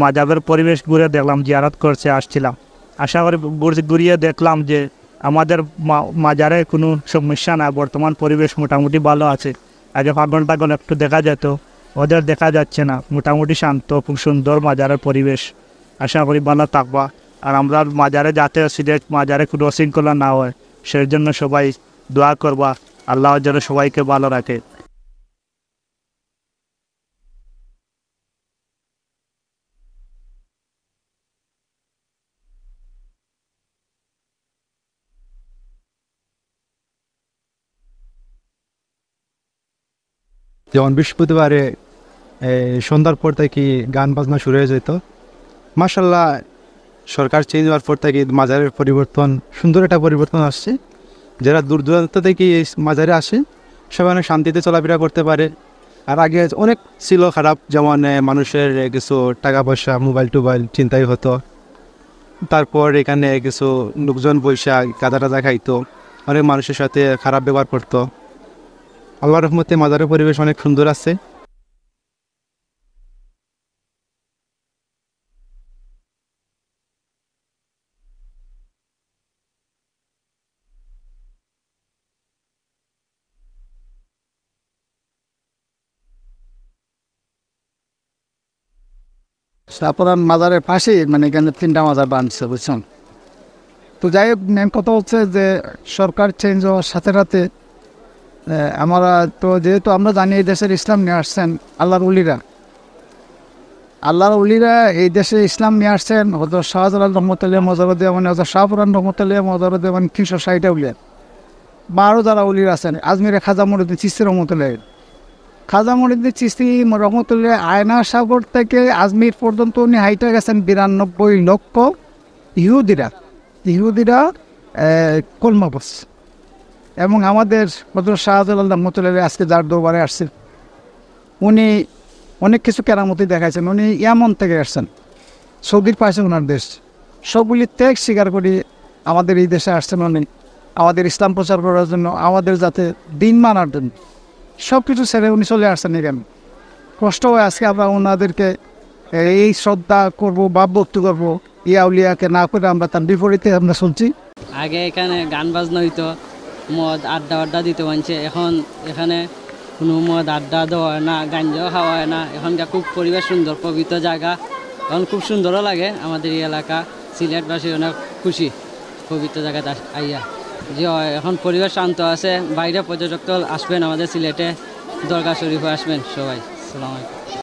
মাজাবের পরিবেশ ঘুরে দেখলাম, জিয়ারত করছে আসছিলাম, আশা করি ঘুরিয়ে দেখলাম যে আমাদের মাজারে কোনো সমস্যা না, বর্তমান পরিবেশ মোটামুটি ভালো আছে। আগে ফাগন টাগন একটু দেখা যেত, ওদের দেখা যাচ্ছে না, মোটামুটি শান্ত, খুব সুন্দর মাজারের পরিবেশ। আশা করি ভালো থাকবা। আর আমরা মাজারে যাতে সিলেট মাজারে কোনো অশৃঙ্খলা না হয় সেই জন্য সবাই দোয়া করবা, আল্লাহ যেন সবাইকে ভালো রাখে। যেমন বৃহস্পতিবারে সন্ধ্যার পর থেকে গান বাজনা শুরু হয়ে যেত। মাশাল্লাহ, সরকার চেঞ্জ হওয়ার পর থেকে মাজারের পরিবর্তন, সুন্দর একটা পরিবর্তন আসছে। যারা দূর দূরান্ত থেকে এই মাজারে আসে সবাই অনেক শান্তিতে চলাফেরা করতে পারে। আর আগে অনেক ছিল খারাপ, যেমন মানুষের কিছু টাকা পয়সা, মোবাইল টোবাইল চিন্তাই হতো। তারপর এখানে কিছু লোকজন পয়সা গাঁদা টাদা খাইতো, অনেক মানুষের সাথে খারাপ ব্যবহার করতো। আল্লাহর রহমতে মাজারের পরিবেশ অনেক সুন্দর আছে। সাপুরান মাজারের পাশেই মানে এখানে 3টা মাজার বানছে, বুঝছেন। তো যাই হোক, মেন কথা হচ্ছে যে সরকার চেঞ্জ হওয়ার সাথে সাথে আমরা তো যেহেতু আমরা জানি এই দেশের ইসলাম নিয়ে আসছেন আল্লাহর উলিরা এই দেশে ইসলাম নিয়ে আসছেন। হজরত শাহজালাল রহমতুল্লাহ মজারুদ্দিন, মানে হজরত শাহপুরান রহমতুল্লাহ মজারুদ্দিন, মানে 360টা উলিয়া বা আরও যারা উলির আছেন, আজমিরে খাজা মঈনুদ্দিন চিশতি রহমতুল্লাহ, খাজা মঈনুদ্দিন চিশতি রহমতুল্লাহ আয়না সাগর থেকে আজমির পর্যন্ত উনি হাইটা গেছেন 92 লক্ষ ইহুদিরা কলমা পড়ছে। এবং আমাদের হযরত শাহজালাল রহমতুল্লাহ আজকে যার দরবারে আসছেন, উনি অনেক কিছু কেরামতি দেখাইছেন। উনি ইয়ামন থেকে আসছেন, সৌদির পাশে ওনার দেশ। সবগুলি ত্যাগ স্বীকার করি আমাদের এই দেশে আসছেন উনি আমাদের ইসলাম প্রচার করার জন্য, আমাদের যাতে দিন মানার জন্য। সব কিছু ছেড়ে উনি চলে আসছেন এখানে। কষ্ট হয় আজকে আমরা ওনাদেরকে এই শ্রদ্ধা করবো বা ভক্তি করবো, উলিয়াকে না করে আমরা তার বিপরীতে আমরা চলছি। আগে এখানে গান বাজনা হইতো, মদ আড্ডা দিতে মানছে। এখন এখানে কোনো মদ আড্ডা দেওয়া হয় না, গাঞ্জাও খাওয়া হয় না। এখানকার খুব পরিবেশ সুন্দর, পবিত্র জায়গা। এখন খুব সুন্দরও লাগে আমাদের এই এলাকা। সিলেটবাসী অনেক খুশি পবিত্র জায়গাতে আইয়া যে এখন পরিবেশ শান্ত আছে। বাইরে পর্যটক আসবেন আমাদের সিলেটে, দরগা শরীফে আসবেন সবাই। আসসালামু আলাইকুম।